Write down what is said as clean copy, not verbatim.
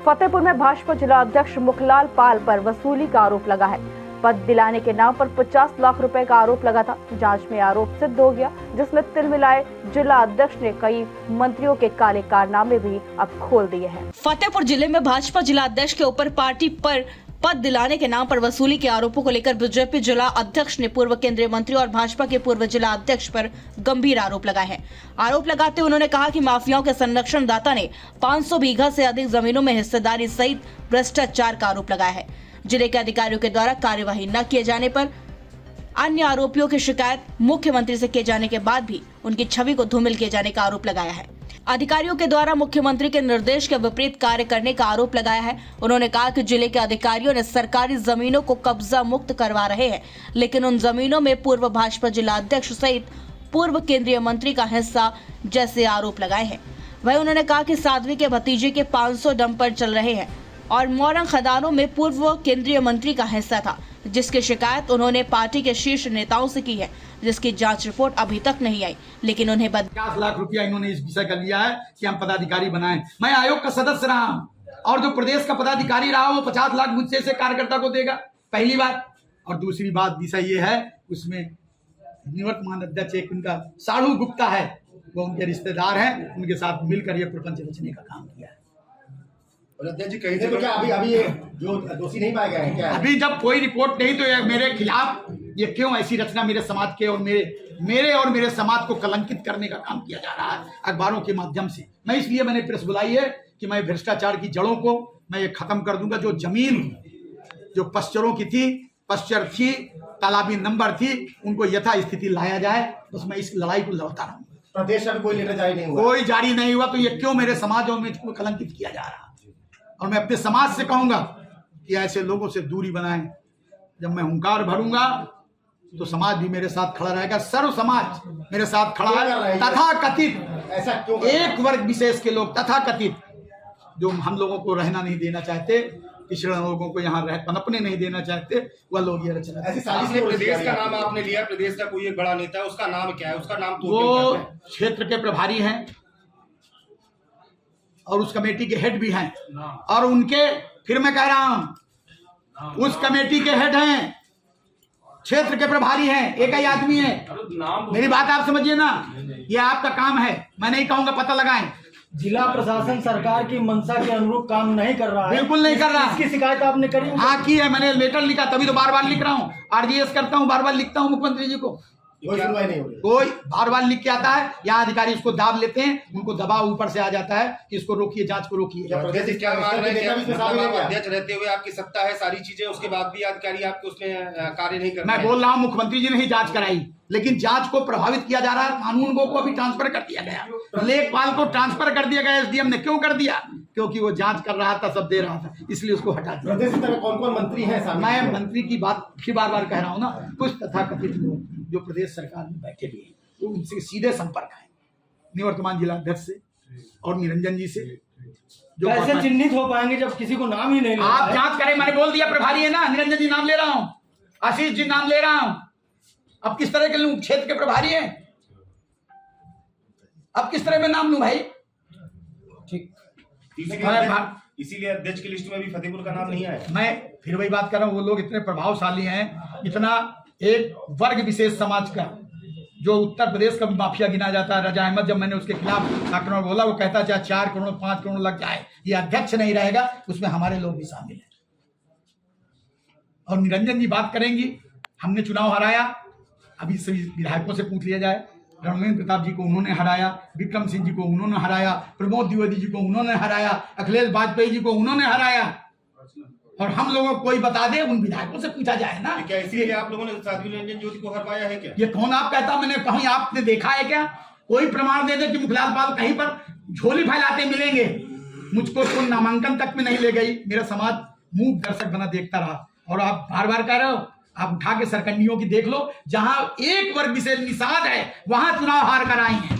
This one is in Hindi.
फतेहपुर में भाजपा जिला अध्यक्ष मुखलाल पाल पर वसूली का आरोप लगा है। पद दिलाने के नाम पर 50 लाख रुपए का आरोप लगा था। जांच में आरोप सिद्ध हो गया, जिसमें तिल मिलाए जिला अध्यक्ष ने कई मंत्रियों के काले कारनामे भी अब खोल दिए हैं। फतेहपुर जिले में भाजपा जिला अध्यक्ष के ऊपर पार्टी पर पद दिलाने के नाम पर वसूली के आरोपों को लेकर बीजेपी जिला अध्यक्ष ने पूर्व केंद्रीय मंत्री और भाजपा के पूर्व जिला अध्यक्ष पर गंभीर आरोप लगाए हैं। आरोप लगाते उन्होंने कहा कि माफियाओं के संरक्षण दाता ने 500 बीघा से अधिक जमीनों में हिस्सेदारी सहित भ्रष्टाचार का आरोप लगाया है। जिले के अधिकारियों के द्वारा कार्यवाही न किए जाने पर अन्य आरोपियों की शिकायत मुख्यमंत्री से किए जाने के बाद भी उनकी छवि को धूमिल किए जाने का आरोप लगाया है। अधिकारियों के द्वारा मुख्यमंत्री के निर्देश के विपरीत कार्य करने का आरोप लगाया है। उन्होंने कहा कि जिले के अधिकारियों ने सरकारी जमीनों को कब्जा मुक्त करवा रहे हैं, लेकिन उन जमीनों में पूर्व भाजपा जिला अध्यक्ष सहित पूर्व केंद्रीय मंत्री का हिस्सा जैसे आरोप लगाए हैं। वहीं उन्होंने कहा कि साध्वी के भतीजे के 500 डंपर चल रहे हैं और मोरंग खदानों में पूर्व केंद्रीय मंत्री का हिस्सा था, जिसकी शिकायत उन्होंने पार्टी के शीर्ष नेताओं से की है, जिसकी जांच रिपोर्ट अभी तक नहीं आई, लेकिन उन्हें 50 लाख रुपया इन्होंने इस विषय का लिया है कि हम पदाधिकारी बनाएं। मैं आयोग का सदस्य रहा हूं और जो प्रदेश का पदाधिकारी रहा वो 50 लाख मुझसे से कार्यकर्ता को देगा, पहली बात। और दूसरी बात विषय ये है, उसमें निवर्तमान अध्यक्ष एक उनका साढ़ू गुप्ता है, वो उनके रिश्तेदार हैं, उनके साथ मिलकर ये प्रपंच रचने का काम किया है। अध्यक्ष जी कहीं से क्या अभी जो दोषी नहीं पाए गए हैं क्या? अभी जब कोई रिपोर्ट नहीं तो मेरे खिलाफ ये क्यों ऐसी रचना मेरे समाज के और मेरे समाज को कलंकित करने का काम किया जा रहा है अखबारों के माध्यम से। मैं इसलिए मैंने प्रेस बुलाई है कि मैं भ्रष्टाचार की जड़ों को मैं ये खत्म कर दूंगा। जो जमीन जो पश्चरों की थी, पश्चर थी, तालाबी नंबर थी, उनको यथास्थिति लाया जाए। बस मैं इस लड़ाई को लड़ता रहूंगा। प्रदेश में कोई लेटर जारी नहीं हुआ, कोई जारी नहीं हुआ, तो ये क्यों मेरे समाज और को कलंकित किया जा रहा है। और मैं अपने समाज से कहूंगा कि ऐसे लोगों से दूरी बनाएं। जब मैं हुंकार भरूंगा तो समाज भी मेरे साथ खड़ा रहेगा, सर्व समाज मेरे साथ खड़ा है। तथा कथित ऐसा क्यों एक वर्ग विशेष के लोग तथा कथित जो हम लोगों को रहना नहीं देना चाहते, पिछड़े लोगों को यहाँ पनपने नहीं देना चाहते, वह लोग ये रचना। ऐसी प्रदेश का नाम आपने लिया, प्रदेश का कोई एक बड़ा नेता है, उसका नाम क्या है? उसका नाम तो वो क्षेत्र के प्रभारी हैं और उस कमेटी के हेड भी हैं, और उनके फिर मैं कह रहा हूं उस कमेटी के हेड हैं, क्षेत्र के प्रभारी हैं, एक ही आदमी है। मेरी बात आप समझिए ना, ये आपका काम है, मैं नहीं कहूंगा पता लगाएं। जिला प्रशासन सरकार की मंशा के अनुरूप काम नहीं कर रहा है। बिल्कुल नहीं कर रहा। इसकी शिकायत आपने करी? हाँ की है, मैंने लेटर लिखा, तभी तो बार बार लिख रहा हूँ। आरजीएस करता हूँ, बार बार लिखता हूँ मुख्यमंत्री जी को, कोई बार बार लिख के आता है। यहाँ अधिकारी इसको दाब लेते हैं, उनको दबाव ऊपर से आ जाता है कि इसको रोकिए, जांच को रोकिए। अध्यक्ष रहते हुए आपकी सत्ता है, सारी चीजें, उसके बाद भी अधिकारी आपको उसमें कार्य नहीं कर रहे। मैं बोल रहा हूँ मुख्यमंत्री जी ने ही जांच कराई, लेकिन जांच को प्रभावित किया जा रहा है। कानून को अभी ट्रांसफर कर दिया गया, लेखपाल को ट्रांसफर कर दिया गया। एसडीएम ने क्यों कर दिया? क्योंकि वो जांच कर रहा था, सब दे रहा था, इसलिए उसको हटा दिया। प्रदेश में कौन-कौन मंत्री हैं? मैं मंत्री की बात फिर बार बार कह रहा हूँ ना, कुछ तथाकथित लोग जो प्रदेश सरकार में बैठे भी हैं, तो उनसे सीधे संपर्क है, निवर्तमान जिला अध्यक्ष से और निरंजन जी से। जो कैसे चिन्हित हो पाएंगे जब किसी को नाम ही नहीं? आप जांच करें, मैंने बोल दिया प्रभारी है ना, निरंजन जी नाम ले रहा हूँ, आशीष जी नाम ले रहा हूँ। अब किस तरह के लोग क्षेत्र के प्रभारी हैं, अब किस तरह में नाम लूं भाई? ठीक, इसीलिए अध्यक्ष की लिस्ट में भी फतेहपुर का नाम नहीं आया। मैं फिर वही बात कर रहा हूँ, वो लोग इतने प्रभावशाली हैं, इतना एक वर्ग विशेष समाज का जो उत्तर प्रदेश का भी माफिया गिना जाता है। रजा अहमद, जब मैंने उसके खिलाफ आक्रमण बोला, वो कहता चाहे 4 करोड़ 5 करोड़ लग जाए, ये अध्यक्ष नहीं रहेगा, उसमें हमारे लोग भी शामिल हैं। और निरंजन जी बात करेंगी, हमने चुनाव हराया, अभी सभी विधायकों से पूछ लिया जाए, रणवीर प्रताप जी को उन्होंने हराया, विक्रम सिंह जी को उन्होंने हराया, प्रमोद द्विवेदी जी को उन्होंने हराया, अखिलेश वाजपेयी जी को उन्होंने हराया। और हम लोगों को कोई बता दे, उन विधायकों से पूछा जाए ना। क्या इसीलिए आप लोगों ने साध्वी निरंजन ज्योति को हर पाया है क्या? ये कौन आप कहता? मैंने कहीं आपने देखा है क्या? कोई प्रमाण दे दे कि मुखलाल पाल कहीं पर झोली फैलाते मिलेंगे। मुझको तो नामांकन तक में नहीं ले गई, मेरा समाज मूक दर्शक बना देखता रहा। और आप बार बार कह रहे हो, आप उठा के सरकंडियों की देख लो, जहां एक वर्ग विशेष निषाद है, वहां चुनाव हार कर आई है।